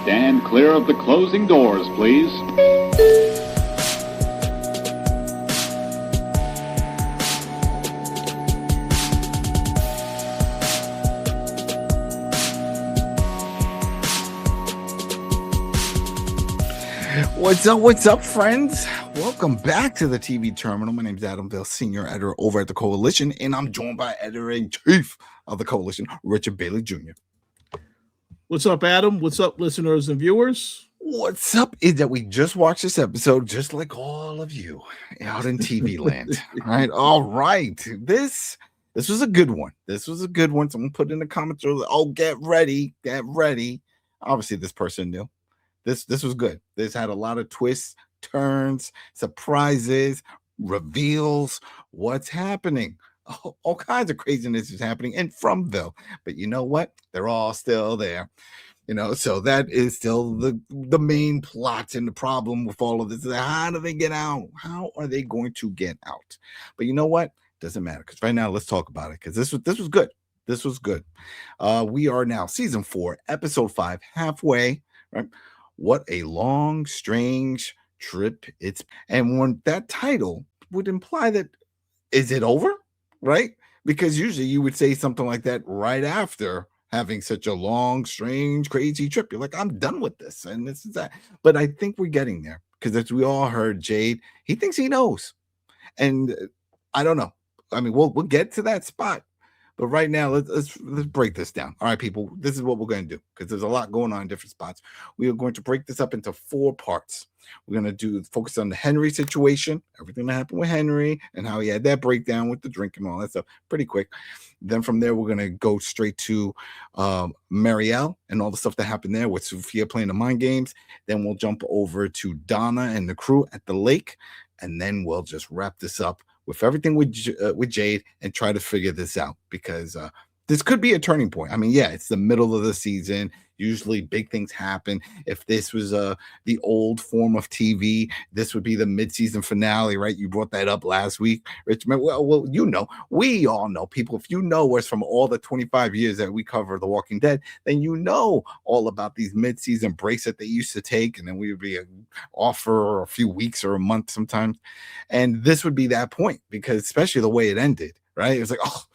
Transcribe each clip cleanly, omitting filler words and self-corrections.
Stand clear of the closing doors, please. What's up, friends? Welcome back to the TV Terminal. My name is Adam Vale, Senior Editor over at the Koalition, and I'm joined by Editor-in-Chief of the Koalition, Richard Bailey Jr. What's up, Adam? What's up, listeners and viewers? What's up is that we just watched this episode, just like all of you out in TV land. All right. This was a good one. Someone put in the comments, get ready. Obviously, this person knew. This was good. This had a lot of twists, turns, surprises, reveals. What's happening? All kinds of craziness is happening in Fromville. But you know what? They're all still there. So that is still the main plot and the problem with all of this. How do they get out? How are they going to get out? But you know what? Doesn't matter, because right now let's talk about it, because this was good. This was good. We are now season 4, episode 5, halfway. Right? What a long, strange trip it's. And when that title would imply that, is it over? Right? Because usually you would say something like that right after having such a long, strange, crazy trip. You're like, I'm done with this. And this is that. But I think we're getting there, because as we all heard, Jade, he thinks he knows. And I don't know. I mean, we'll get to that spot. But right now, let's break this down. All right, people, this is what we're going to do, because there's a lot going on in different spots. We are going to break this up into 4 parts. We're going to focus on the Henry situation, everything that happened with Henry, and how he had that breakdown with the drink and all that stuff pretty quick. Then from there, we're going to go straight to Marielle and all the stuff that happened there with Sophia playing the mind games. Then we'll jump over to Donna and the crew at the lake. And then we'll just wrap this up with everything with Jade and try to figure this out, because this could be a turning point. I mean, yeah, it's the middle of the season. Usually big things happen. If this was the old form of TV, this would be the mid-season finale, right? You brought that up last week, Richmond. Well, we all know, people. If you know us from all the 25 years that we cover The Walking Dead, then you know all about these mid-season breaks that they used to take, and then we would be off for a few weeks or a month sometimes. And this would be that point, because especially the way it ended, right? It was like, oh,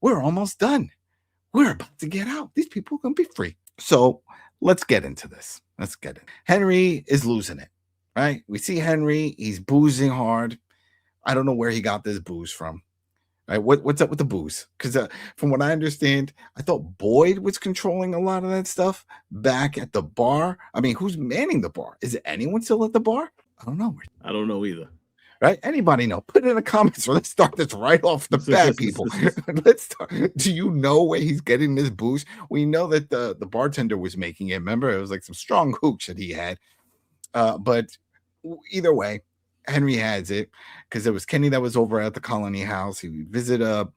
we're almost done. We're about to get out. These people are going to be free. So let's get into this. Henry is losing it, right? We see Henry. He's boozing hard. I don't know where he got this booze from. Right? What's up with the booze? Because from what I understand, I thought Boyd was controlling a lot of that stuff back at the bar. I mean, who's manning the bar? Is anyone still at the bar? I don't know. I don't know either. Right? Anybody know? Put it in the comments. Let's start this right off the bat, people. Let's start. Do you know where he's getting this booze? We know that the bartender was making it. Remember, it was like some strong hooch that he had. But either way, Henry has it, because it was Kenny that was over at the Colony House. He visited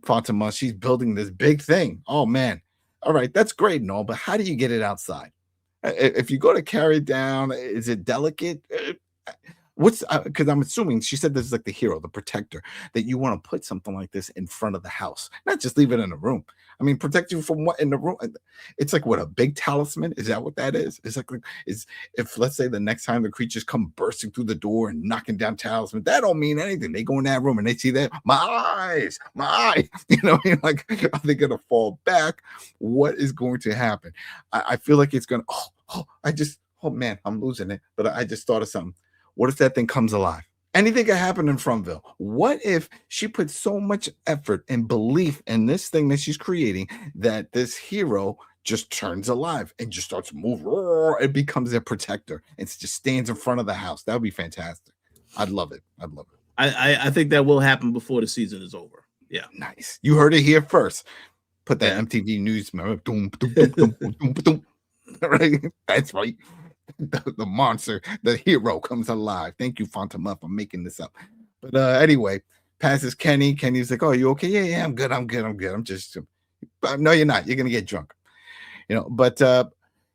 Fatima. She's building this big thing. Oh, man. All right, that's great and all, but how do you get it outside? If you go to carry it down, is it delicate? Because I'm assuming she said this is like the hero, the protector, that you want to put something like this in front of the house, not just leave it in a room. I mean, protect you from what in the room? It's like, what, a big talisman? Is that what that is? It's like, if let's say the next time the creatures come bursting through the door and knocking down talisman, that don't mean anything. They go in that room and they see that, my eyes, like, are they going to fall back? What is going to happen? I feel like it's going to, man, I'm losing it. But I just thought of something. What if that thing comes alive? Anything could happen in Fromville. What if she put so much effort and belief in this thing that she's creating that this hero just turns alive and just starts moving? It becomes their protector and just stands in front of the house. That would be fantastic. I'd love it. I think that will happen before the season is over. Yeah. Nice. You heard it here first. Put that MTV News. Right? That's right. The monster, the hero comes alive. Thank you, Fatima, for making this up. But anyway, passes Kenny. Kenny's like, "Oh, you okay? Yeah, I'm good. I'm just, no, you're not. You're gonna get drunk, But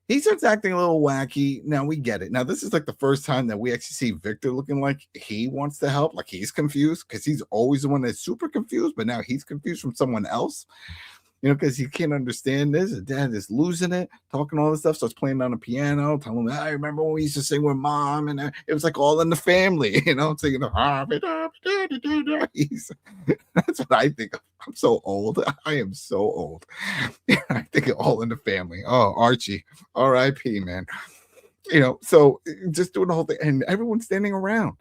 he starts acting a little wacky. Now we get it. Now this is like the first time that we actually see Victor looking like he wants to help, like he's confused, because he's always the one that's super confused. But now he's confused from someone else. because he can't understand this. His dad is losing it, talking all this stuff, starts playing on the piano, telling him, I remember when we used to sing with mom, and it was like all in the family, singing the that's what I think of. I'm so old. I am so old. I think of All in the Family. Oh, Archie, R.I.P., man. So just doing the whole thing, and everyone's standing around.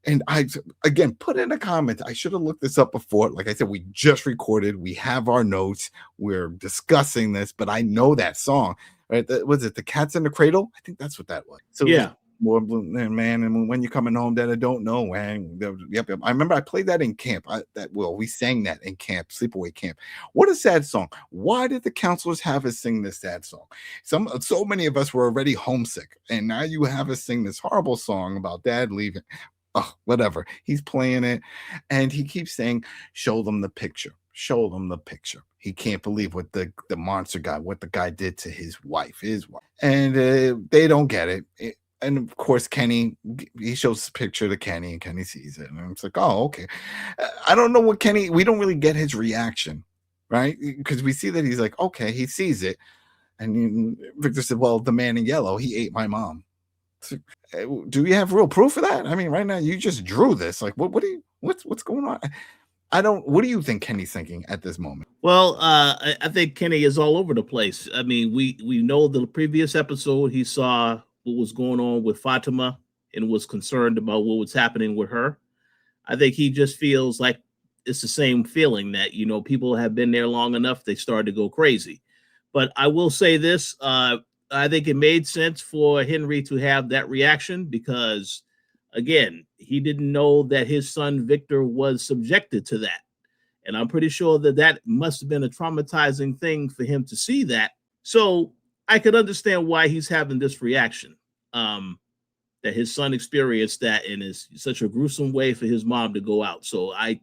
And I, again, put in the comments, I should have looked this up before. Like I said, we just recorded. We have our notes. We're discussing this, but I know that song, right? Was it The Cat's in the Cradle? I think that's what that was. So yeah. More man, and when you're coming home that I don't know. And yep. I remember I played that in camp. We sang that in camp, sleepaway camp. What a sad song. Why did the counselors have us sing this sad song? So many of us were already homesick, and now you have us sing this horrible song about dad leaving. Oh, whatever. He's playing it, and he keeps saying, show them the picture. Show them the picture. He can't believe what the monster guy, what the guy did to his wife. And they don't get it. And of course, Kenny, he shows the picture to Kenny, and Kenny sees it. And it's like, oh, okay. I don't know what Kenny, we don't really get his reaction, right? Because we see that he's like, okay, he sees it. And Victor said, well, the man in yellow, he ate my mom. Do you have real proof of that? I mean, right now you just drew this. Like, what's going on? What do you think Kenny's thinking at this moment? Well, I think Kenny is all over the place. I mean, we know the previous episode he saw what was going on with Fatima and was concerned about what was happening with her. I think he just feels like it's the same feeling that, people have been there long enough. They started to go crazy. But I will say this, I think it made sense for Henry to have that reaction because, again, he didn't know that his son Victor was subjected to that. And I'm pretty sure that must have been a traumatizing thing for him to see that. So I could understand why he's having this reaction, that his son experienced that and is such a gruesome way for his mom to go out. So I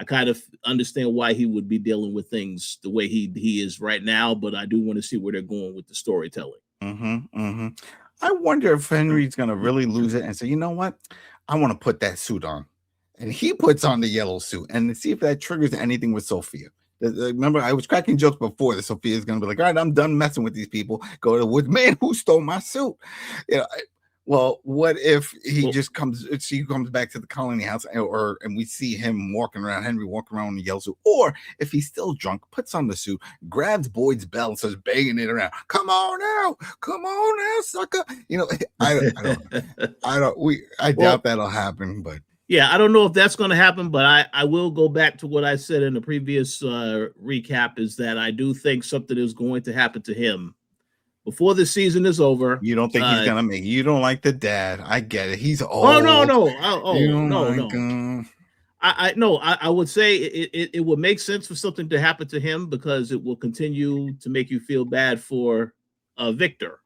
kind of understand why he would be dealing with things the way he is right now, but I do want to see where they're going with the storytelling. I wonder if Henry's going to really lose it and say, you know what? I want to put that suit on. And he puts on the yellow suit and see if that triggers anything with Sophia. Remember, I was cracking jokes before that Sophia is going to be like, all right, I'm done messing with these people. Go to the woods. Man, who stole my suit? Well, what if he comes back to the colony house and we see him Henry walking around in the yellow suit, or if he's still drunk, puts on the suit, grabs Boyd's belt and starts banging it around. Come on now, sucker. I doubt that'll happen, but. Yeah, I don't know if that's going to happen, but I will go back to what I said in the previous recap is that I do think something is going to happen to him before the season is over. You don't think he's going to make it? You don't like the dad. I get it. He's old. Oh, no. No. I would say it would make sense for something to happen to him because it will continue to make you feel bad for Victor.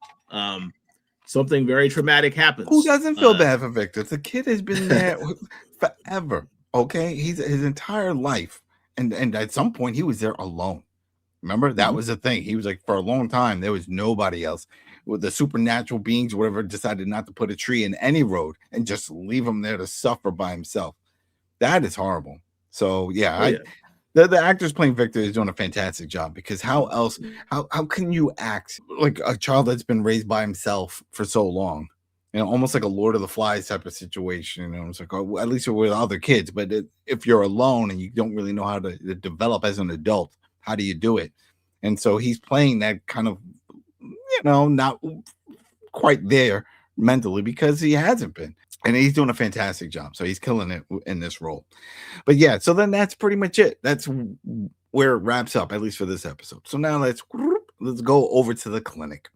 Something very traumatic happens. Who doesn't feel bad for Victor? The kid has been there forever. Okay, he's his entire life, and at some point he was there alone. Remember that was the thing. He was like for a long time there was nobody else. With the supernatural beings, whatever, decided not to put a tree in any road and just leave him there to suffer by himself. That is horrible. So yeah, The actors playing Victor is doing a fantastic job because how else? How can you act like a child that's been raised by himself for so long? Almost like a Lord of the Flies type of situation. It's like, at least you're with other kids, but if you're alone and you don't really know how to develop as an adult, how do you do it? And so he's playing that kind of, not quite there mentally because he hasn't been. And he's doing a fantastic job. So he's killing it in this role. But yeah, so then that's pretty much it. That's where it wraps up, at least for this episode. So now let's go over to the clinic.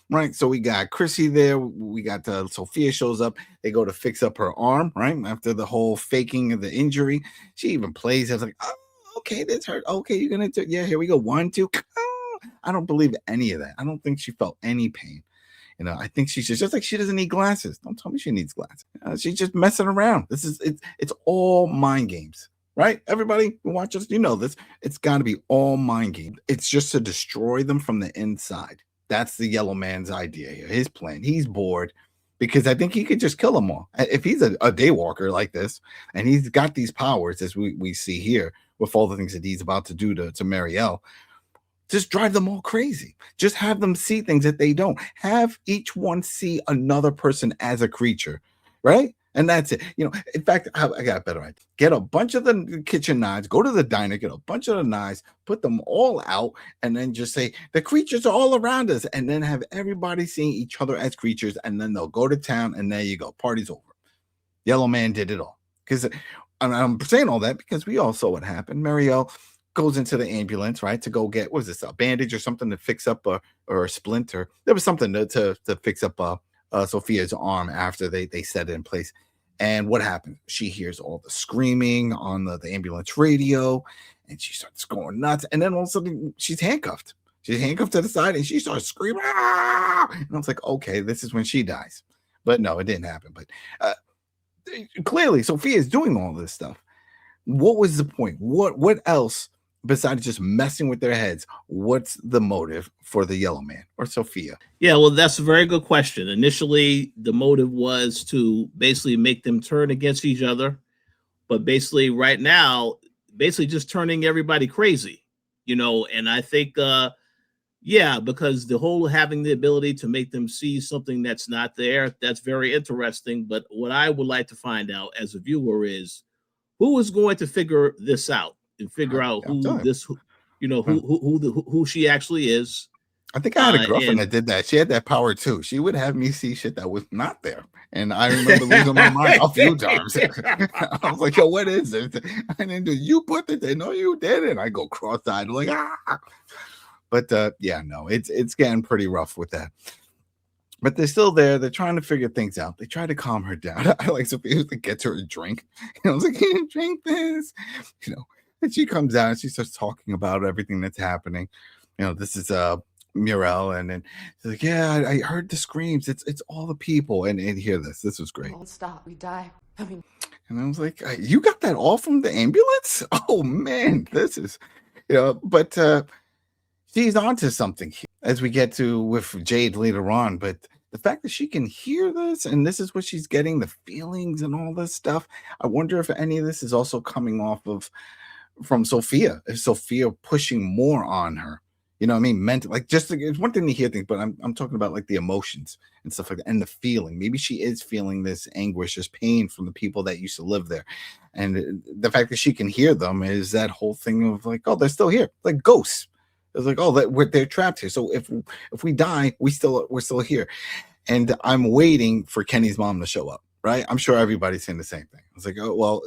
Right. So we got Chrissy there. We got Sophia shows up. They go to fix up her arm, right? After the whole faking of the injury. She even plays as like, oh, okay, this hurt. Okay, you're going to, yeah, here we go. 1, 2. Oh. I don't believe any of that. I don't think she felt any pain. I think she's just like she doesn't need glasses. Don't tell me she needs glasses. She's just messing around. It's all mind games, right? Everybody who watches, this. It's got to be all mind games. It's just to destroy them from the inside. That's the yellow man's idea here. His plan. He's bored because I think he could just kill them all. If he's a daywalker like this, and he's got these powers as we see here with all the things that he's about to do to Marielle. Just drive them all crazy. Just have them see things that they don't. Have each one see another person as a creature, right? And that's it. In fact, I got a better idea. Get a bunch of the kitchen knives, go to the diner, get a bunch of the knives, put them all out, and then just say, the creatures are all around us. And then have everybody seeing each other as creatures. And then they'll go to town, and there you go. Party's over. Yellow Man did it all. Because I'm saying all that because we all saw what happened. Marielle goes into the ambulance, right, to go get, what was this, a bandage or something to fix up or a splinter. There was something to fix up Sophia's arm after they set it in place. And what happened? She hears all the screaming on the ambulance radio, and she starts going nuts. And then all of a sudden, she's handcuffed. She's handcuffed to the side, and she starts screaming. Ah! And I was like, okay, this is when she dies. But no, it didn't happen. But clearly, Sophia is doing all this stuff. What was the point? What else besides just messing with their heads? What's the motive for the Yellow Man or Sophia? Yeah, well, that's a very good question. Initially, the motive was to basically make them turn against each other. But basically right now, basically just turning everybody crazy, and I think, because the whole having the ability to make them see something that's not there, that's very interesting. But what I would like to find out as a viewer is who is going to figure this out and figure out who she actually is. I think I had a girlfriend that did that. She had that power too. She would have me see shit that was not there. And I remember losing my mind a few times. I was like, yo, what is this? I didn't do, you put it there. No, you didn't. I go cross-eyed like, ah. But no, it's getting pretty rough with that. But they're still there. They're trying to figure things out. They try to calm her down. I like Sophia to get her a drink. I was like, can't drink this. And she comes out and she starts talking about everything that's happening. This is Marielle, and then she's like, yeah, I heard the screams. It's all the people. And hear this. This was great. Won't stop. We die. And I was like, you got that all from the ambulance? Oh man, this is, but she's onto something here as we get to with Jade later on. But the fact that she can hear this and this is what she's getting, the feelings and all this stuff, I wonder if any of this is also coming off from Sophia, if Sophia pushing more on her. Mental, like just it's one thing to hear things, but I'm talking about like the emotions and stuff like that, and the feeling. Maybe she is feeling this anguish, this pain from the people that used to live there, and the fact that she can hear them is that whole thing of like, oh, they're still here, like ghosts. It's like, oh, they're trapped here. So if we die, we're still here, and I'm waiting for Kenny's mom to show up. Right? I'm sure everybody's saying the same thing. It's like, oh, well,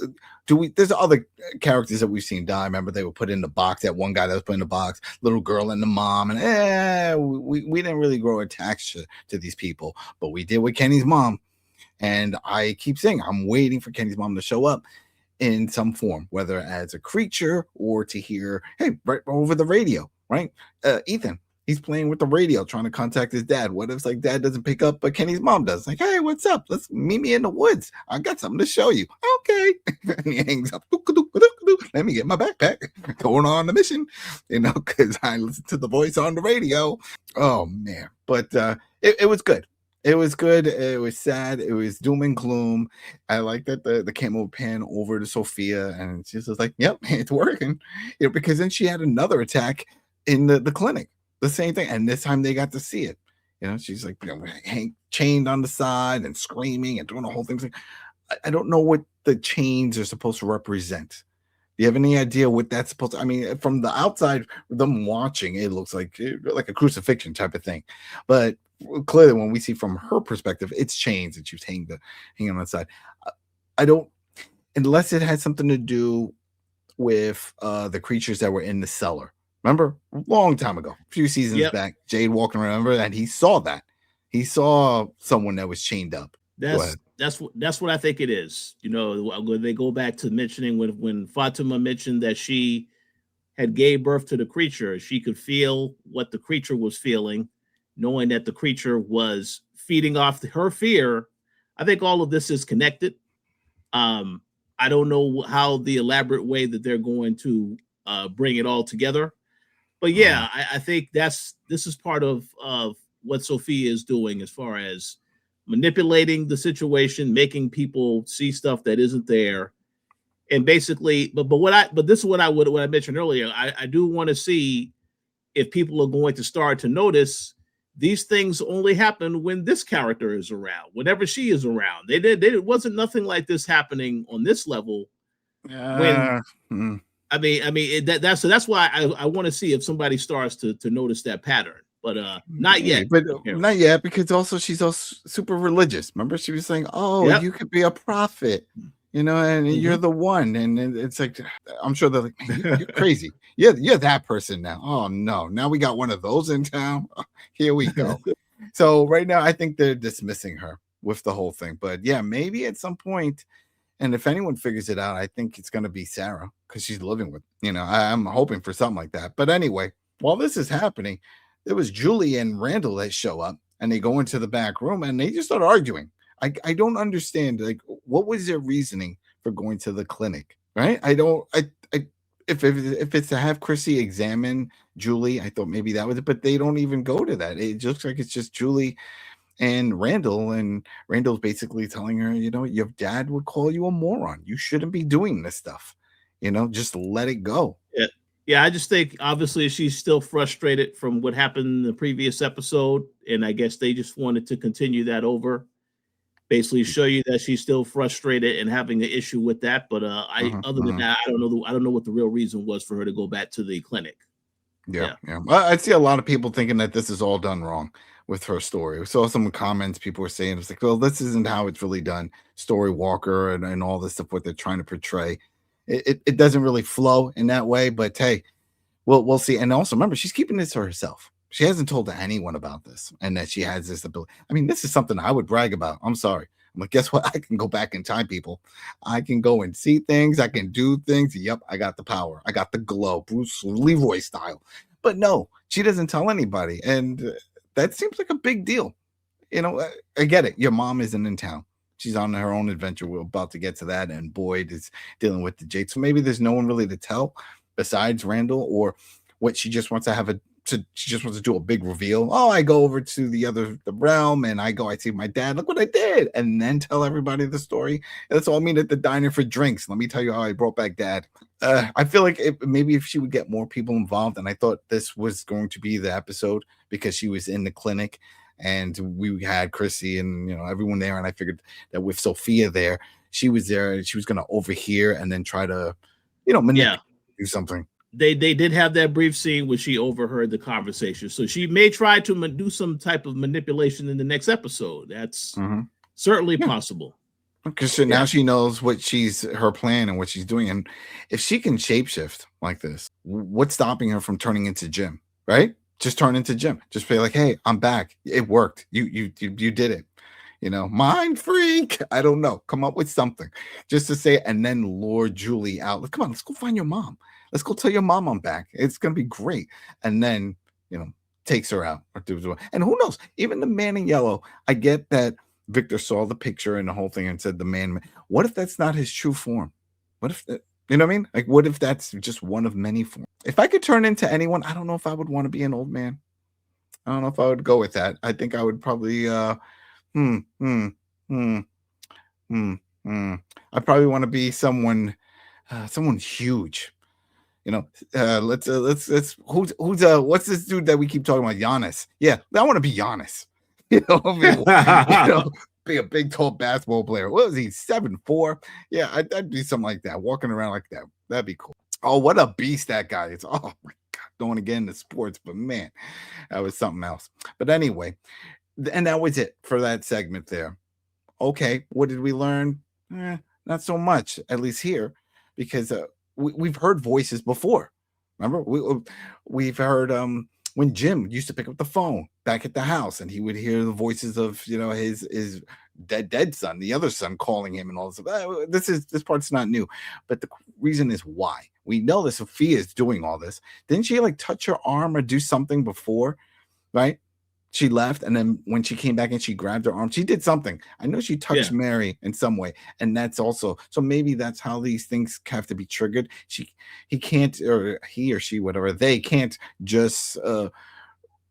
there's other characters that we've seen die. Remember, they were put in the box. That one guy that was put in the box, little girl and the mom, and we didn't really grow attached to these people, but we did with Kenny's mom. And I keep saying, I'm waiting for Kenny's mom to show up in some form, whether as a creature or to hear, hey, right over the radio, right? Ethan. He's playing with the radio, trying to contact his dad. What if like dad doesn't pick up, but Kenny's mom does? Like, hey, what's up? Let's meet me in the woods. I got something to show you. Okay. And he hangs up. Let me get my backpack. Going on the mission, because I listen to the voice on the radio. Oh man. But it was good. It was good. It was sad. It was doom and gloom. I like that the camera pan over to Sophia, and she was like, yep, it's working. Because then she had another attack in the clinic. The same thing, and this time they got to see it. She's like, chained on the side and screaming and doing the whole thing. Like, I don't know what the chains are supposed to represent. Do you have any idea what that's supposed to? I mean, from the outside, them watching, it looks like a crucifixion type of thing. But clearly, when we see from her perspective, it's chains and she's hanging on the side. I don't, unless it had something to do with the creatures that were in the cellar. Remember, a long time ago, a few seasons back, Jade walking around, remember, and he saw that. He saw someone that was chained up. That's what I think it is. They go back to mentioning when Fatima mentioned that she had gave birth to the creature, she could feel what the creature was feeling, knowing that the creature was feeding off her fear. I think all of this is connected. I don't know how the elaborate way that they're going to bring it all together. But yeah, I think this is part of what Sophia is doing as far as manipulating the situation, making people see stuff that isn't there, and basically. But this is what I mentioned earlier. I do want to see if people are going to start to notice these things only happen when this character is around, whenever she is around. It wasn't nothing like this happening on this level when that's why I want to see if somebody starts to notice that pattern, but not yet. But not yet, because also she's also super religious. Remember, she was saying, "Oh, you could be a prophet, and you're the one." And it's like, I'm sure they're like, "Man, you're crazy. You're that person now." Oh no, now we got one of those in town. Here we go. So right now, I think they're dismissing her with the whole thing. But yeah, maybe at some point. And if anyone figures it out, I think it's going to be Sarah, because she's living with, I'm hoping for something like that. But anyway, while this is happening, there was Julie and Randall that show up, and they go into the back room and they just start arguing. I don't understand, like, what was their reasoning for going to the clinic, right? If it's to have Chrissy examine Julie, I thought maybe that was it, but they don't even go to that. It looks like it's just Julie and Randall's basically telling her, your dad would call you a moron. You shouldn't be doing this stuff. Just let it go. Yeah. I just think obviously she's still frustrated from what happened in the previous episode. And I guess they just wanted to continue that over, basically show you that she's still frustrated and having an issue with that. But other than that, I don't know what the real reason was for her to go back to the clinic. Yeah. I see a lot of people thinking that this is all done wrong with her story. We saw some comments, people were saying it's like, well, this isn't how it's really done. Story Walker and all this stuff, what they're trying to portray. It doesn't really flow in that way, but hey, we'll see. And also remember, she's keeping this to herself. She hasn't told anyone about this, and that she has this ability. I mean, this is something I would brag about. I'm sorry. I'm like, guess what? I can go back in time, people. I can go and see things. I can do things. Yep, I got the power. I got the glow, Bruce Leroy style. But no, she doesn't tell anybody. And that seems like a big deal. I get it. Your mom isn't in town. She's on her own adventure. We're about to get to that. And Boyd is dealing with the Jade. So maybe there's no one really to tell besides Randall, or what she just wants to she just wants to do a big reveal. Oh, I go over to the realm and I see my dad. Look what I did. And then tell everybody the story. Let's all meet at the diner for drinks. Let me tell you how I brought back dad. I feel like maybe if she would get more people involved, and I thought this was going to be the episode because she was in the clinic and we had Chrissy and everyone there, and I figured that with Sophia there, she was there and she was going to overhear and then try to manipulate, do something. They did have that brief scene where she overheard the conversation, so she may try to do some type of manipulation in the next episode. That's certainly possible. Because now she knows what her plan and what she's doing. And if she can shapeshift like this, what's stopping her from turning into Jim, right? Just turn into Jim. Just be like, hey, I'm back. It worked. You did it. Mind freak. I don't know. Come up with something just to say, and then lure Julie out. Come on, let's go find your mom. Let's go tell your mom I'm back. It's going to be great. And then, takes her out. And who knows? Even the man in yellow, I get that Victor saw the picture and the whole thing and said the man. What if that's not his true form? What if, you know what I mean? Like, what if that's just one of many forms? If I could turn into anyone, I don't know if I would want to be an old man. I don't know if I would go with that. I think I would probably, I probably want to be someone huge. Let's what's this dude that we keep talking about? Giannis. Yeah, I want to be Giannis. Be a big tall basketball player. What was he? 7'4"? Yeah, I'd be something like that, walking around like that. That'd be cool. Oh, what a beast that guy is. Oh my God, don't want to get into sports, but man, that was something else. But anyway, and that was it for that segment there. Okay, what did we learn? Not so much, at least here, because we've heard voices before. Remember, we've heard when Jim used to pick up the phone back at the house, and he would hear the voices of his dead son, the other son, calling him and all this stuff. This part's not new, but the reason is why we know that Sophia is doing all this. Didn't she touch her arm or do something before, right? She left, and then when she came back and she grabbed her arm, she did something. I know she touched Mary in some way, and that's also so maybe that's how these things have to be triggered. He can't, or he or she, whatever, they can't just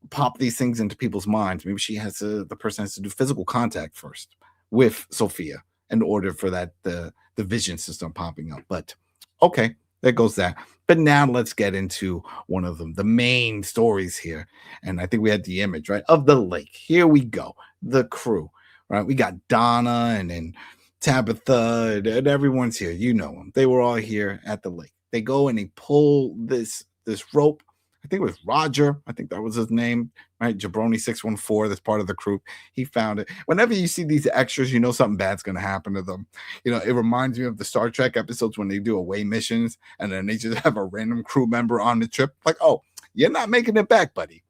pop these things into people's minds. Maybe the person has to do physical contact first with Sophia in order for that the vision system popping up. But okay, there goes that. But now let's get into one of them, the main stories here. And I think we had the image, right, of the lake. Here we go. The crew, right? We got Donna and then Tabitha and everyone's here. You know them. They were all here at the lake. They go and they pull this rope. I think it was Roger. I think that was his name, right? Jabroni 614. That's part of the crew. He found it. Whenever you see these extras, you know something bad's going to happen to them. You know, it reminds me of the Star Trek episodes when they do away missions and then they just have a random crew member on the trip. Like, oh, you're not making it back, buddy.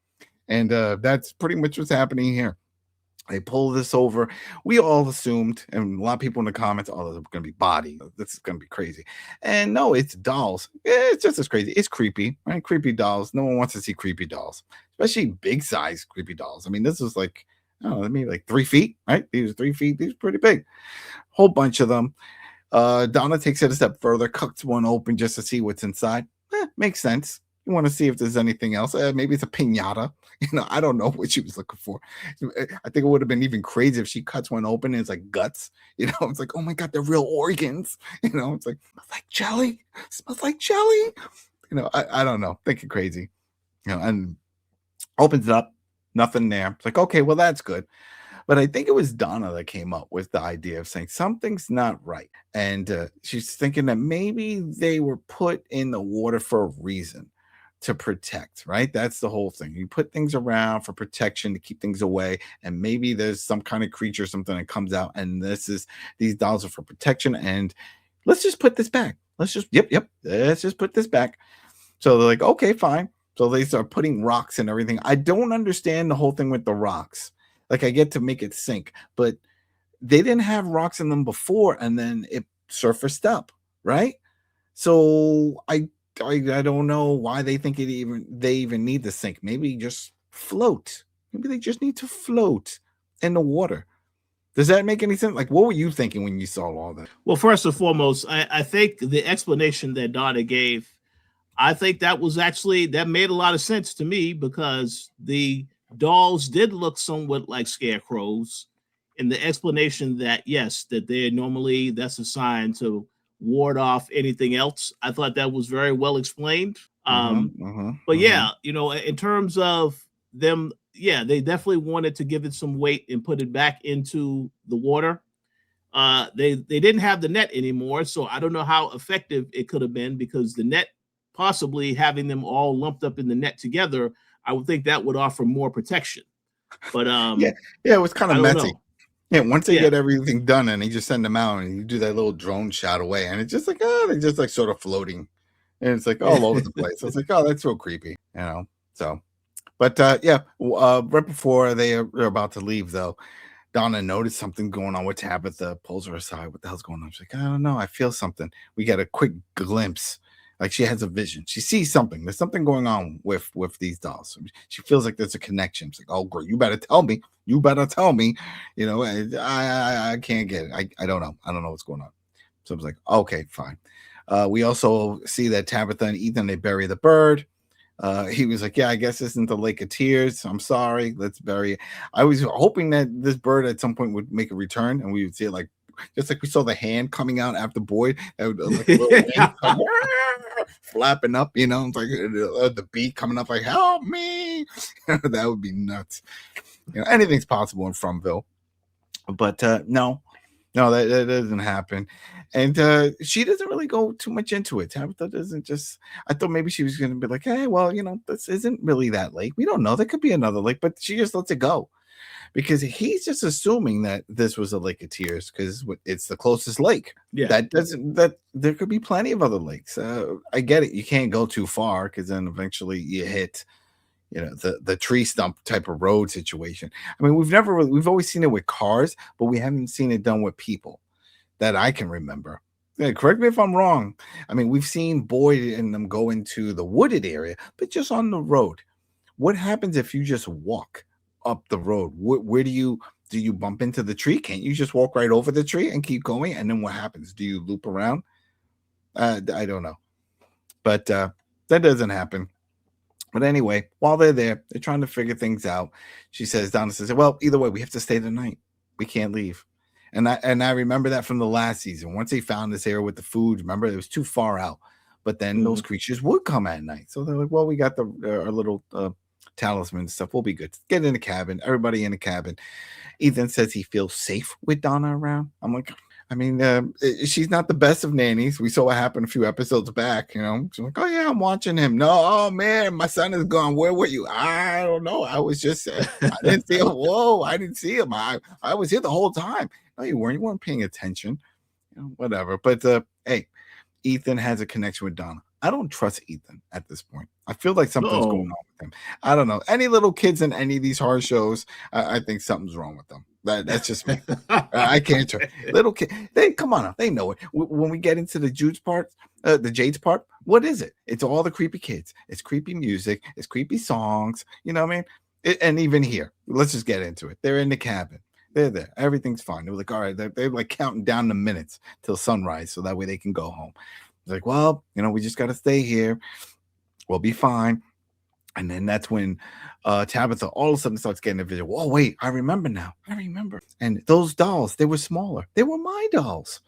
And that's pretty much what's happening here. They pull this over. We all assumed, and a lot of people in the comments, oh, there's going to be body. This is going to be crazy. And no, it's dolls. It's just as crazy. It's creepy, right? Creepy dolls. No one wants to see creepy dolls, especially big size creepy dolls. I mean, this was like, I don't know, maybe like 3 feet, right? These are 3 feet. These are pretty big. Whole bunch of them. Donna takes it a step further, cuts one open just to see what's inside. Makes sense. You want to see if there's anything else. Maybe it's a piñata. You know, I don't know what she was looking for. I think it would have been even crazy if she cuts one open and it's like guts. You know, it's like, oh my God, they're real organs. You know, it's like, smells like jelly. Smells like jelly. You know, I don't know. Thinking crazy. You know, and opens it up. Nothing there. It's like, okay, well, that's good. But I think it was Donna that came up with the idea of saying something's not right. And she's thinking that maybe they were put in the water for a reason. To protect, right? That's the whole thing. You put things around for protection to keep things away, and maybe there's some kind of creature, something that comes out, and these dolls are for protection. And let's just put this back. Let's just let's just put this back. So they're like, okay, fine. So they start putting rocks and everything. I don't understand the whole thing with the rocks. Like I get to make it sink, but they didn't have rocks in them before, and then it surfaced up, right? So I don't know why they think they even need to sink. Maybe just float. Maybe they just need to float in the water. Does that make any sense? Like, what were you thinking when you saw all that? Well, first and foremost, I think the explanation that Donna gave, I think that made a lot of sense to me because the dolls did look somewhat like scarecrows. And the explanation that, yes, that that's a sign to ward off anything else. I thought that was very well explained. But yeah, you know, in terms of them, yeah, they definitely wanted to give it some weight and put it back into the water. They didn't have the net anymore, so I don't know how effective it could have been because the net, possibly having them all lumped up in the net together, I would think that would offer more protection. But yeah, it was kind of messy. Know. Yeah, once they get everything done and they just send them out and you do that little drone shot away and it's just like, they're just like sort of floating and it's like all over the place. So it's like, oh, that's so creepy, you know? So, but right before they're about to leave though, Donna noticed something going on with Tabitha, pulls her aside. What the hell's going on? She's like, I don't know. I feel something. We get a quick glimpse. Like she has a vision. She sees something. There's something going on with these dolls. She feels like there's a connection. It's like, oh, girl, you better tell me. You better tell me. You know, I can't get it. I don't know. I don't know what's going on. So I was like, okay, fine. We also see that Tabitha and Ethan, they bury the bird. He was like, yeah, I guess this isn't the Lake of Tears. I'm sorry. Let's bury it. I was hoping that this bird at some point would make a return and we would see it like, just like we saw the hand coming out after Boyd, like a little hand flapping up, you know, it's like the beat coming up, like help me. That would be nuts. You know, anything's possible in Fromville, but no, that doesn't happen. And she doesn't really go too much into it. Tabitha doesn't just. I thought maybe she was going to be like, hey, well, you know, this isn't really that lake. We don't know. There could be another lake, but she just lets it go. Because he's just assuming that this was a Lake of Tears because it's the closest lake. Yeah, that there could be plenty of other lakes. I get it. You can't go too far because then eventually you hit, you know, the tree stump type of road situation. I mean, we've always seen it with cars, but we haven't seen it done with people that I can remember. Yeah, correct me if I'm wrong. I mean, we've seen Boyd and them go into the wooded area, but just on the road. What happens if you just walk up the road? Where do you bump into the tree? Can't you just walk right over the tree and keep going? And then what happens? Do you loop around? I don't know, but that doesn't happen. But anyway, while they're there, they're trying to figure things out. Donna says, well, either way, we have to stay the night. We can't leave. And I remember that from the last season. Once they found this area with the food, remember, it was too far out. But then those creatures would come at night. So they're like, well, we got our little talisman and stuff. We'll be good. Get in the cabin. Everybody in the cabin. Ethan says he feels safe with Donna around. I'm like, I mean, she's not the best of nannies. We saw what happened a few episodes back. You know, she's like, oh yeah, I'm watching him. No, oh man, my son is gone. Where were you? I don't know. I was just, I didn't see him. Whoa, I didn't see him. I was here the whole time. No, you weren't. You weren't paying attention. You know, whatever. But hey, Ethan has a connection with Donna. I don't trust Ethan at this point. I feel like something's going on with him. I don't know. Any little kids in any of these horror shows, I think something's wrong with them. That's just me. I can't trust little kid. They come on, they know it. When we get into the Jade's part, what is it? It's all the creepy kids. It's creepy music. It's creepy songs. You know what I mean? And even here, let's just get into it. They're in the cabin. They're there. Everything's fine. They're like, all right. They're like counting down the minutes till sunrise, so that way they can go home. Like, well, you know, we just got to stay here. We'll be fine. And then that's when Tabitha all of a sudden starts getting a vision. Oh, wait, I remember now. I remember. And those dolls, they were smaller. They were my dolls.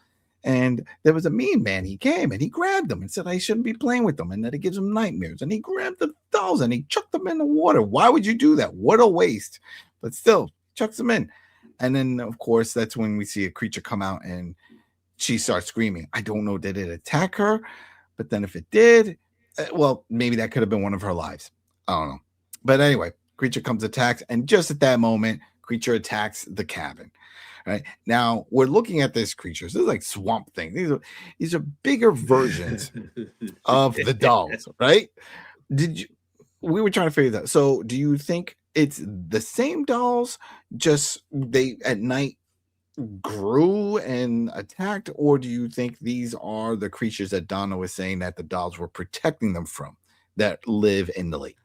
And there was a mean man. He came and he grabbed them and said I shouldn't be playing with them and that it gives him nightmares. And he grabbed the dolls and he chucked them in the water. Why would you do that? What a waste. But still, chucks them in. And then, of course, that's when we see a creature come out and she starts screaming. I don't know, did it attack her? But then if it did, well, maybe that could have been one of her lives. I don't know. But anyway, creature comes, attacks, and just at that moment, creature attacks the cabin. Right now, we're looking at this creature. This is like swamp thing. These are bigger versions of the dolls, right? We were trying to figure that out. So do you think it's the same dolls, just they at night grew and attacked, or do you think these are the creatures that Donna was saying that the dolls were protecting them from that live in the lake?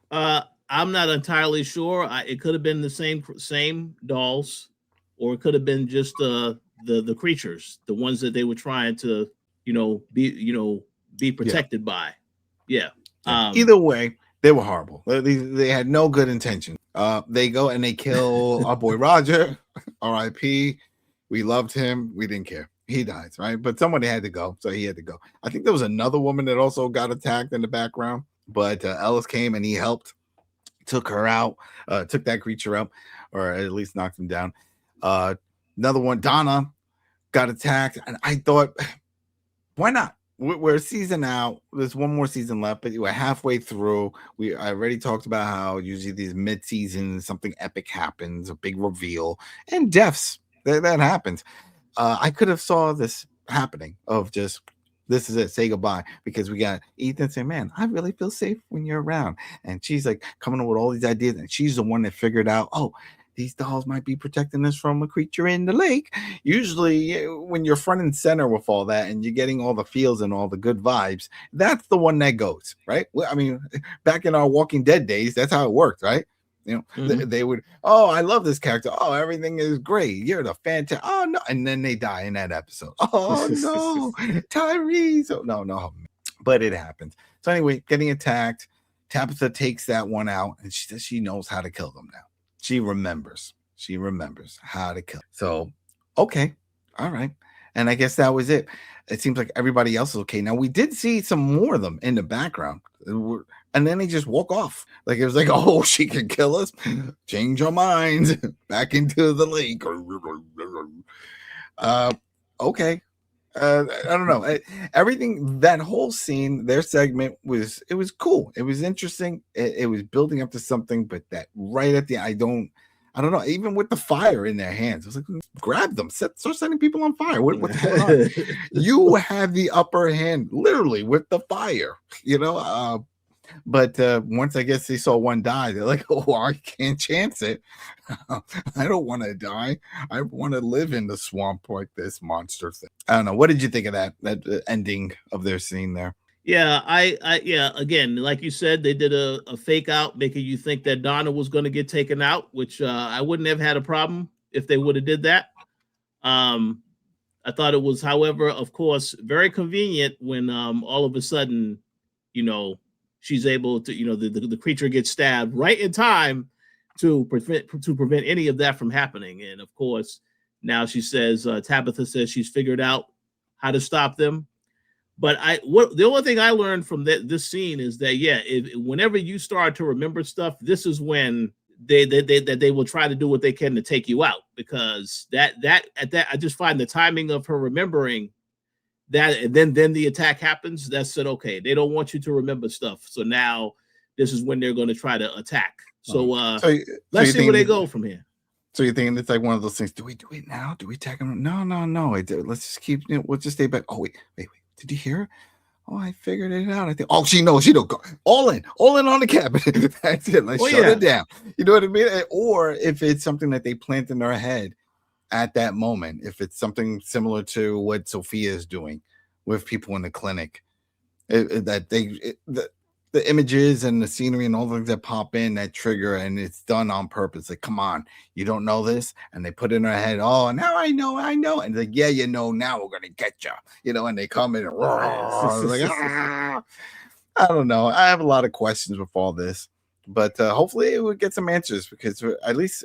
I'm not entirely sure. It could have been the same dolls, or it could have been just the creatures, the ones that they were trying to, be protected by. Yeah. Either way, they were horrible. They had no good intention. They go and they kill our boy Roger, R.I.P. We loved him. We didn't care. He dies, right? But somebody had to go, so he had to go. I think there was another woman that also got attacked in the background, but Ellis came and he helped, took her out, took that creature out, or at least knocked him down. Another one, Donna, got attacked, and I thought, why not? We're a season out. There's one more season left, but we're halfway through. I already talked about how usually these mid-season, something epic happens, a big reveal, and deaths. That happens. I could have saw this happening of just, this is it, say goodbye, because we got Ethan saying, man, I really feel safe when you're around. And she's like coming up with all these ideas, and she's the one that figured out, oh, these dolls might be protecting us from a creature in the lake. Usually when you're front and center with all that and you're getting all the feels and all the good vibes, that's the one that goes, right? I mean, back in our Walking Dead days, that's how it worked, right? You know, they would, oh, I love this character. Oh, everything is great. You're the fantastic. Oh, no. And then they die in that episode. Oh, no. Tyrese. Oh, no. But it happens. So anyway, getting attacked. Tabitha takes that one out and she says she knows how to kill them now. She remembers how to kill. So, okay. All right. And I guess that was it. It seems like everybody else is okay. Now, we did see some more of them in the background. And then they just walk off. Like, it was like, oh, she can kill us. Change our minds. Back into the lake. Okay. I don't know. Everything, that whole scene, their segment was cool. It was interesting. It was building up to something, but that right at the, I don't know. Even with the fire in their hands, I was like, grab them, start setting people on fire. What's going on? You have the upper hand, literally, with the fire, But once I guess they saw one die, they're like, oh, I can't chance it. I don't want to die. I want to live in the swamp like this monster thing. I don't know. What did you think of that ending of their scene there? Yeah, again, like you said, they did a fake out, making you think that Donna was going to get taken out, which I wouldn't have had a problem if they would have did that. I thought it was, however, of course, very convenient when all of a sudden, she's able to, the creature gets stabbed right in time to prevent any of that from happening. And of course, now she says, Tabitha says she's figured out how to stop them. But the only thing I learned from this scene is that whenever you start to remember stuff, this is when they will try to do what they can to take you out, because that I just find the timing of her remembering that, and then the attack happens. That said, okay, they don't want you to remember stuff, so now this is when they're going to try to attack. So let's see where they go from here. So you're thinking it's like one of those things? Do we do it now? Do we attack them? No. Let's just keep. We'll just stay back. Oh wait. Did you hear? Oh, I figured it out. I think. Oh, she knows. She don't go all in on the cabinet. That's it. Let's shut it down. You know what I mean? Or if it's something that they plant in their head at that moment, if it's something similar to what Sophia is doing with people in the clinic, the images and the scenery and all the things that pop in that trigger, and it's done on purpose. Like, come on, you don't know this, and they put it in their head. Oh, now I know, and like, yeah, you know, now we're gonna get you, and they come in and like, I don't know. I have a lot of questions with all this, but hopefully it will get some answers, because at least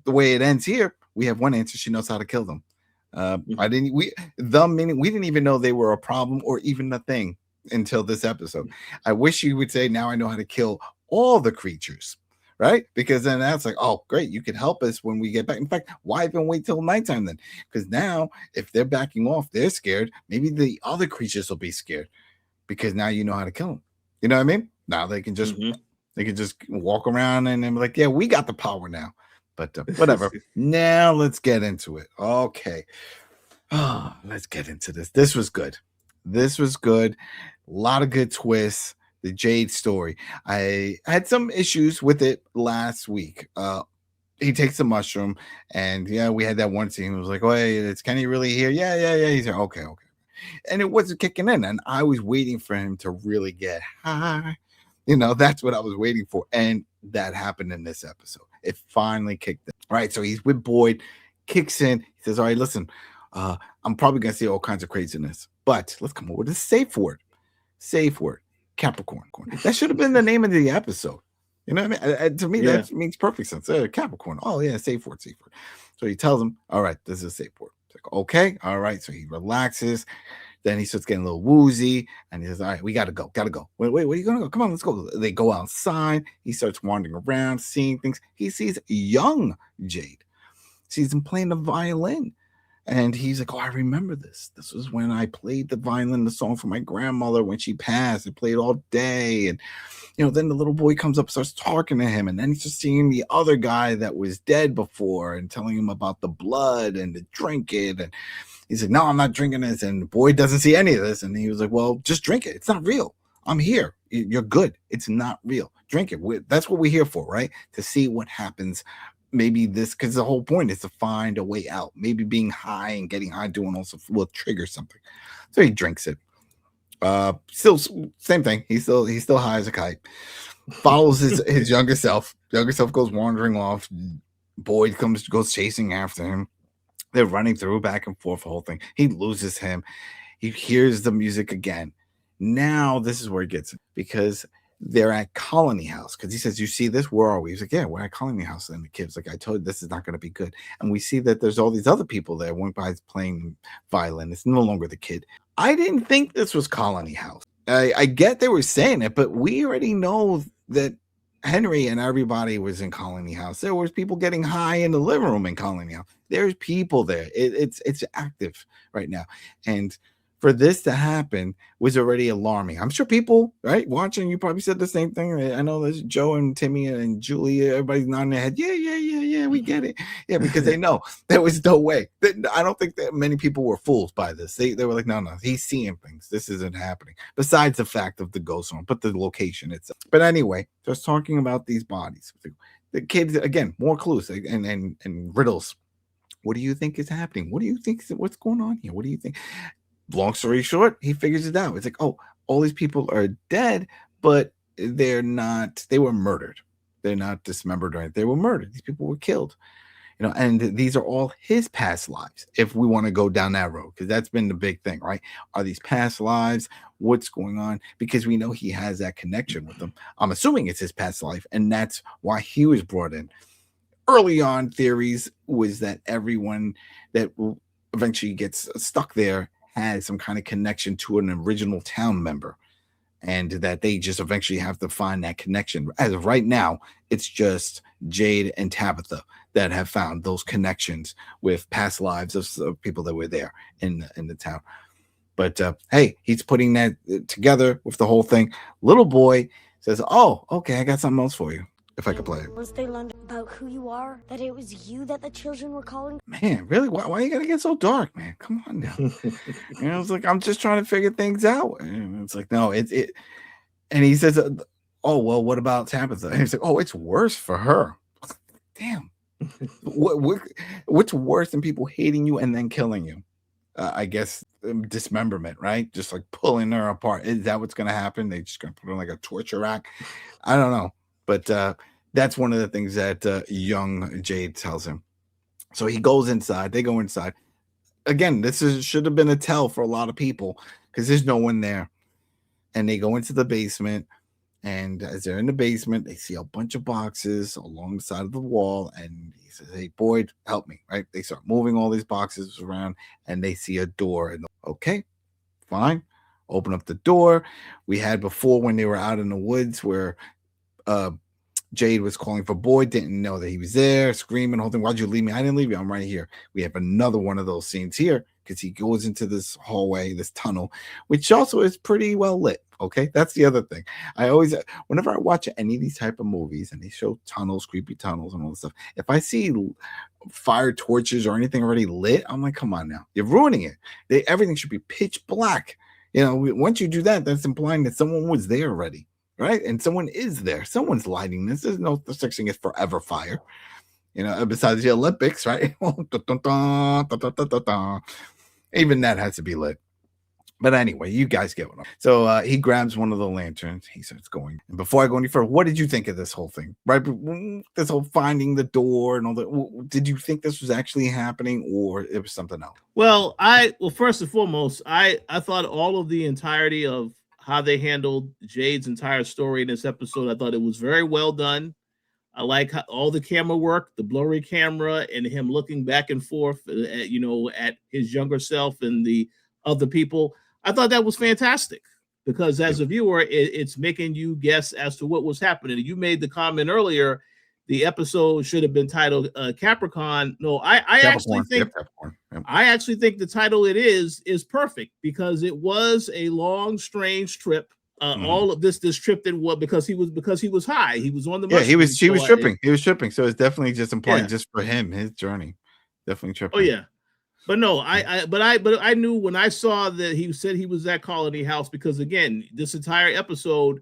the way it ends here, we have one answer. She knows how to kill them. We didn't even know they were a problem or even a thing until this episode. I wish you would say, now I know how to kill all the creatures, right? Because then that's like, oh, great, you can help us when we get back. In fact, why even wait till nighttime then? Because now if they're backing off, they're scared. Maybe the other creatures will be scared, because now you know how to kill them. You know what I mean? Now they can just walk around and then be like, yeah, we got the power now. But whatever. Now let's get into it. Okay. Let's get into this. This was good. A lot of good twists. The Jade story. I had some issues with it last week. He takes a mushroom, and we had that one scene. It was like, oh, hey, is Kenny really here? Yeah. He's like, okay. And it wasn't kicking in, and I was waiting for him to really get high. That's what I was waiting for, and that happened in this episode. It finally kicked in. All right, so he's with Boyd, kicks in. He says, all right, listen, I'm probably going to see all kinds of craziness, but let's come up with a safe word. Capricorn. That should have been the name of the episode. You know what I mean? To me, that makes perfect sense. Capricorn. Oh, yeah, safe word. So he tells him, all right, this is a safe word. It's like, okay, all right. So he relaxes. Then he starts getting a little woozy, and he says, all right, we got to go. Wait, where are you going to go? Come on, let's go. They go outside. He starts wandering around, seeing things. He sees young Jade. Sees him playing the violin. And he's like, oh, I remember this. This was when I played the violin, the song for my grandmother when she passed. I played all day. And, then the little boy comes up, starts talking to him. And then he's just seeing the other guy that was dead before and telling him about the blood and to drink it. And he's like, no, I'm not drinking this. And the boy doesn't see any of this. And he was like, well, just drink it. It's not real. I'm here. You're good. It's not real. Drink it. That's what we're here for, right? To see what happens. Maybe this, because the whole point is to find a way out. Maybe being high and getting high doing also will trigger something. So he drinks it. Still same thing. He's still high as a kite. Follows his younger self. Younger self goes wandering off. Boyd goes chasing after him. They're running through back and forth the whole thing. He loses him. He hears the music again. Now this is where he gets it, because they're at Colony House, because he says, you see this? Where are we? He's like, yeah, we're at Colony House. And the kid's like, I told you this is not going to be good. And we see that there's all these other people there. One guy's playing violin. It's no longer the kid. I didn't think this was Colony House. I get they were saying it, but we already know that Henry and everybody was in Colony House. There was people getting high in the living room in Colony House. There's people there. It's active right now. And for this to happen was already alarming. I'm sure people, right, watching, you probably said the same thing. I know there's Joe and Timmy and Julie, everybody's nodding their head. Yeah, we get it. Yeah, because they know there was no way. I don't think that many people were fooled by this. They were like, no, he's seeing things. This isn't happening. Besides the fact of the ghost home, but the location itself. But anyway, just talking about these bodies. The kids, again, more clues and riddles. What do you think is happening? What do you think? What's going on here? What do you think? Long story short, he figures it out. It's like, oh, all these people are dead, but they were murdered. They're not dismembered or anything. They were murdered. These people were killed. And these are all his past lives, if we want to go down that road, because that's been the big thing, right? Are these past lives? What's going on? Because we know he has that connection with them. I'm assuming it's his past life, and that's why he was brought in. Early on, theories was that everyone that eventually gets stuck there has some kind of connection to an original town member, and that they just eventually have to find that connection. As of right now, it's just Jade and Tabitha that have found those connections with past lives of people that were there in the town. But hey, he's putting that together with the whole thing. Little boy says, "Oh, okay, I got something else for you. If I could play it." Once they learned about who you are, that it was you that the children were calling. Man, really? Why you gotta get so dark, man? Come on now. It's like, I'm just trying to figure things out. And it's like, no, it. And he says, "Oh, well, what about Tabitha?" And he's like, "Oh, it's worse for her." Damn. What's worse than people hating you and then killing you? I guess dismemberment, right? Just like pulling her apart. Is that what's going to happen? They just going to put her on like a torture rack? I don't know. But that's one of the things that young Jade tells him. So he goes inside. They go inside. Again, should have been a tell for a lot of people because there's no one there. And they go into the basement. And as they're in the basement, they see a bunch of boxes along the side of the wall. And he says, "Hey, Boyd, help me." Right? They start moving all these boxes around, and they see a door. And okay, fine. Open up the door. We had before when they were out in the woods where Jade was calling for Boyd, didn't know that he was there, screaming, the whole thing. "Why'd you leave me?" "I didn't leave you. I'm right here." We have another one of those scenes here because he goes into this hallway, this tunnel, which also is pretty well lit. Okay, that's the other thing. I always, whenever I watch any of these type of movies and they show tunnels, creepy tunnels, and all this stuff, if I see fire torches or anything already lit, I'm like, come on now, you're ruining it. Everything should be pitch black. Once you do that, that's implying that someone was there already, right? And someone is there. Someone's lighting this. There's no such thing as forever fire. Besides the Olympics, right? Even that has to be lit. But anyway, you guys get what I'm. So he grabs one of the lanterns. He starts going. And before I go any further, what did you think of this whole thing? Right, this whole finding the door and all that. Did you think this was actually happening, or it was something else? Well, first and foremost, I thought all of the entirety of how they handled Jade's entire story in this episode, I thought it was very well done. I like all the camera work, the blurry camera, and him looking back and forth, at his younger self and the other people. I thought that was fantastic because as a viewer, it's making you guess as to what was happening. You made the comment earlier, the episode should have been titled Capricorn. No, I actually think Capricorn. Yep. I actually think the title it is perfect because it was a long, strange trip. All of this trip didn't work because he was high. He was on the he was tripping. He was tripping. So it's definitely just implying just for him, his journey. Definitely tripping. Oh yeah. But no, I knew when I saw that he said he was at Colony House because again, this entire episode,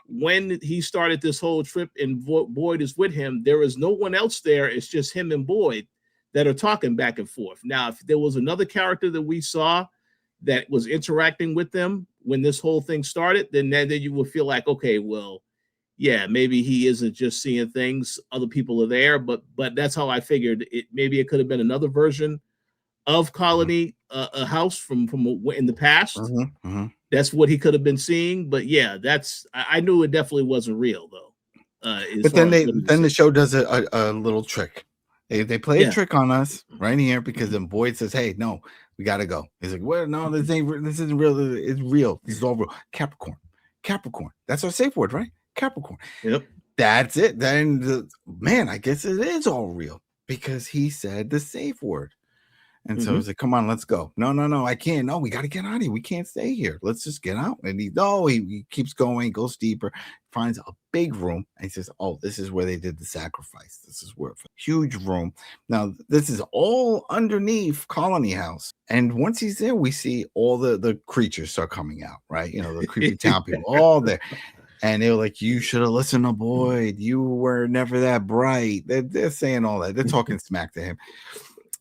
when he started this whole trip and Boyd is with him, there is no one else there. It's just him and Boyd that are talking back and forth. Now, if there was another character that we saw that was interacting with them when this whole thing started, then you would feel like, okay, well, yeah, maybe he isn't just seeing things. Other people are there, but that's how I figured it. Maybe it could have been another version of Colony a house from in the past. That's what he could have been seeing. But yeah, I knew it definitely wasn't real though. But then the show does a little trick. They play a trick on us right here because then Boyd says, "Hey, no, we gotta go." He's like, "Well, no, this isn't real. It's real. This is all real." Capricorn. That's our safe word, right? Capricorn. Yep. That's it. Then man, I guess it is all real because he said the safe word. And so he's like, "Come on, let's go." No, I can't. No, we got to get out of here. We can't stay here. Let's just get out. And he keeps going, goes deeper, finds a big room. And he says, "Oh, this is where they did the sacrifice. This is where huge room. Now, this is all underneath Colony House." And once he's there, we see all the creatures start coming out, right? The creepy town people, all there. And they were like, "You should have listened to Boyd. You were never that bright." They're saying all that. They're talking smack to him.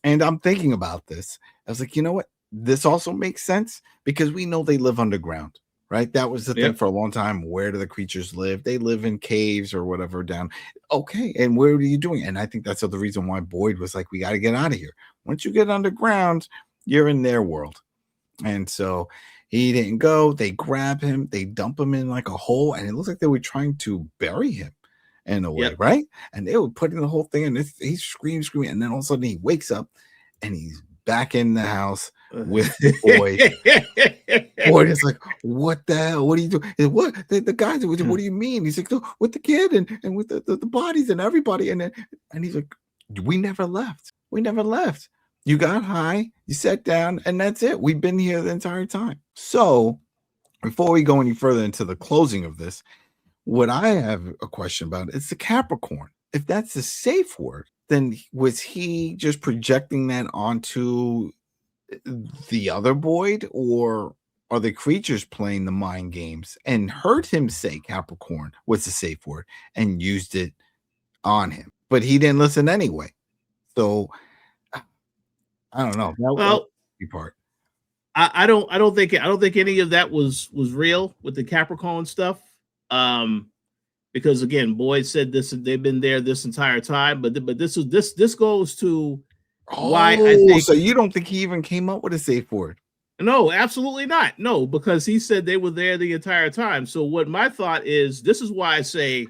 And I'm thinking about this. I was like, you know what? This also makes sense because we know they live underground, right? That was the thing for a long time. Where do the creatures live? They live in caves or whatever down. Okay. And where are you doing? And I think that's the reason why Boyd was like, we got to get out of here. Once you get underground, you're in their world. And so he didn't go. They grab him. They dump him in like a hole. And it looks like they were trying to bury him in a way, right? And they were putting the whole thing in. He's screaming, and then all of a sudden he wakes up and he's back in the house with Boyd. Boyd is like, what the hell? What are you doing? What the guys? What do you mean? He's like, with the kid and with the bodies and everybody. And he's like, we never left. We never left. You got high, you sat down, and that's it. We've been here the entire time. So before we go any further into the closing of this, what I have a question about is the Capricorn. If that's the safe word, then was he just projecting that onto the other Boyd, or are the creatures playing the mind games and heard him say Capricorn was the safe word and used it on him? But he didn't listen anyway. So I don't know. That part. I don't think any of that was real with the Capricorn stuff. Because again, Boyd said this, they've been there this entire time, but this goes to why I think. So you don't think he even came up with a safe word? No, absolutely not. No, because he said they were there the entire time. So what my thought is, this is why I say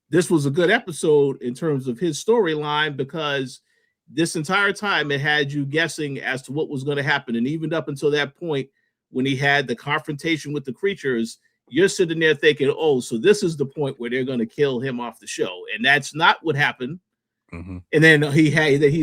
this was a good episode in terms of his storyline, because this entire time it had you guessing as to what was going to happen. And even up until that point, when he had the confrontation with the creatures, you're sitting there thinking, oh, so this is the point where they're going to kill him off the show. And that's not what happened. Mm-hmm. And then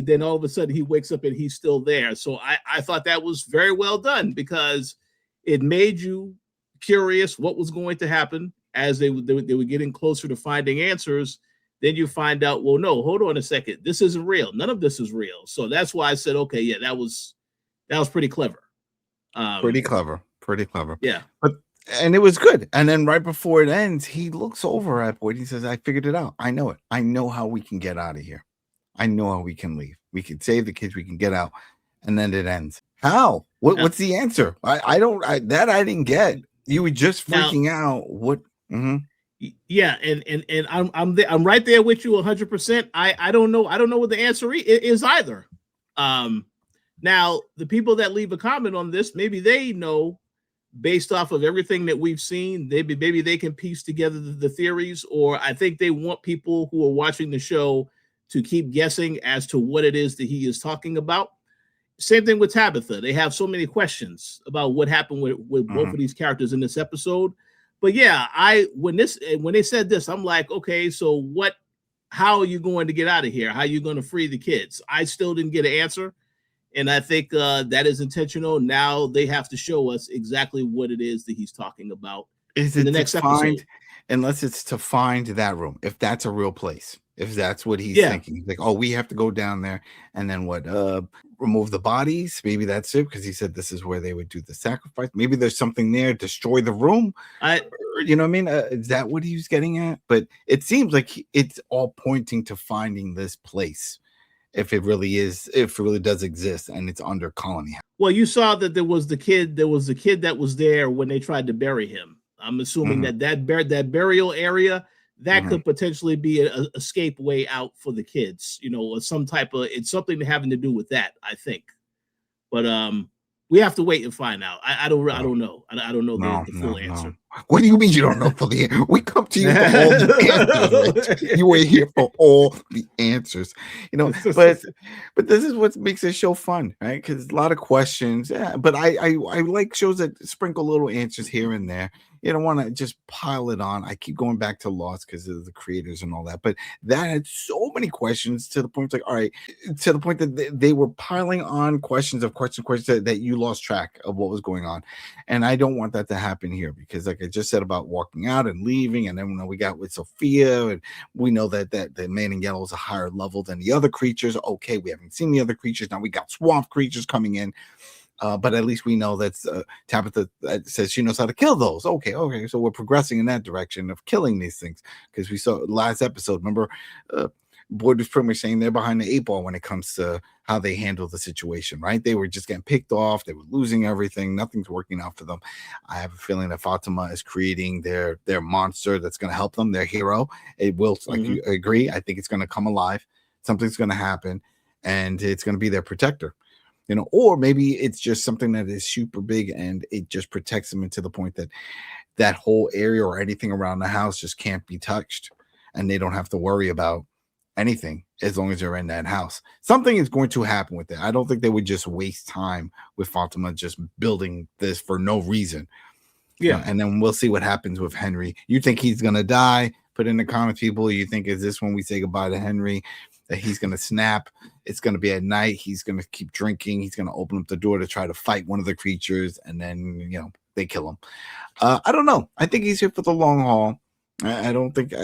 then all of a sudden he wakes up and he's still there. So I thought that was very well done, because it made you curious what was going to happen as they were getting closer to finding answers. Then you find out, well, no, hold on a second. This isn't real. None of this is real. So that's why I said, okay, yeah, that was pretty clever. Pretty clever. Yeah. And it was good. And then right before it ends, he looks over at Boyd. He says, I figured it out. I know it. I know how we can get out of here. I know how we can leave. We can save the kids. We can get out. And then it ends. How? What's the answer? I didn't get. You were just freaking out. What? Mm-hmm. Yeah, and I'm right there with you 100%. I don't know what the answer is either. Now the people that leave a comment on this, maybe they know based off of everything that we've seen. Maybe they can piece together the theories, or I think they want people who are watching the show to keep guessing as to what it is that he is talking about. Same thing with Tabitha. They have so many questions about what happened with both of these characters in this episode. But yeah, when they said this, I'm like, okay, so how are you going to get out of here? How are you going to free the kids? I still didn't get an answer. And I think that is intentional. Now they have to show us exactly what it is that he's talking about in the next episode. Unless it's to find that room, if that's a real place, if that's what he's thinking. He's like, oh, we have to go down there and then remove the bodies. Maybe that's it, because he said this is where they would do the sacrifice. Maybe there's something there, destroy the room. You know what I mean? Is that what he was getting at? But it seems like it's all pointing to finding this place. If it really does exist and it's under Colony. Well, you saw that there was the kid that was there when they tried to bury him. I'm assuming that burial area that could potentially be an escape way out for the kids, or some type of, it's something having to do with that, I think. But we have to wait and find out. I don't know. I don't know the full answer. What do you mean you don't know for the answer? We come to you for all the answers. Right? You were here for all the answers. But this is what makes this show fun, right? Because a lot of questions. Yeah, but I like shows that sprinkle little answers here and there. You don't want to just pile it on. I keep going back to Lost because of the creators and all that. But that had so many questions to the point, like, all right, to the point that they were piling on questions that you lost track of what was going on. And I don't want that to happen here, because like I just said about walking out and leaving, and then when we got with Sophia, and we know that the man in yellow is a higher level than the other creatures. Okay, we haven't seen the other creatures. Now we got swamp creatures coming in. But at least we know that's Tabitha says she knows how to kill those. Okay. So we're progressing in that direction of killing these things, because we saw last episode. Remember, Boyd was pretty much saying they're behind the 8 ball when it comes to how they handle the situation, right? They were just getting picked off. They were losing everything. Nothing's working out for them. I have a feeling that Fatima is creating their monster that's going to help them, their hero. It will, like you agree. I think it's going to come alive. Something's going to happen, and it's going to be their protector. Or maybe it's just something that is super big and it just protects them into the point that whole area or anything around the house just can't be touched, and they don't have to worry about anything as long as they're in that house. Something is going to happen with it. I don't think they would just waste time with Fatima just building this for no reason. Yeah. And then we'll see what happens with Henry. You think he's going to die? Put in the comments, people. You think, is this when we say goodbye to Henry? That he's going to snap? It's going to be at night. He's going to keep drinking. He's going to open up the door to try to fight one of the creatures. And then, they kill him. I don't know. I think he's here for the long haul. I don't think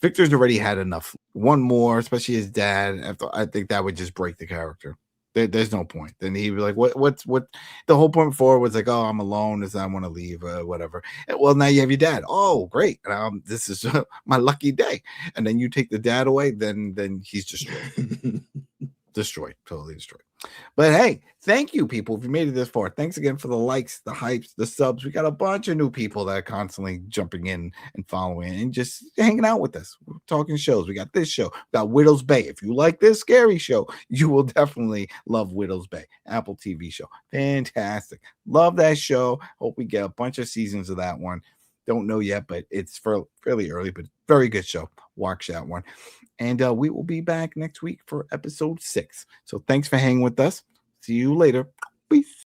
Victor's already had enough. One more, especially his dad. I think that would just break the character. There's no point. Then he'd be like, what? The whole point before was like, oh, I'm alone. I want to leave, whatever. Well, now you have your dad. Oh, great. This is my lucky day. And then you take the dad away, then he's destroyed. Totally destroyed. But hey, thank you, people, if you made it this far. Thanks again for the likes, the hypes, the subs. We got a bunch of new people that are constantly jumping in and following and just hanging out with us. We're talking shows. We got this show. We got Widow's Bay. If you like this scary show, you will definitely love Widow's Bay. Apple TV show. Fantastic. Love that show. Hope we get a bunch of seasons of that one. Don't know yet, but it's fairly early, but very good show. Watch that one. And we will be back next week for episode 6. So thanks for hanging with us. See you later. Peace.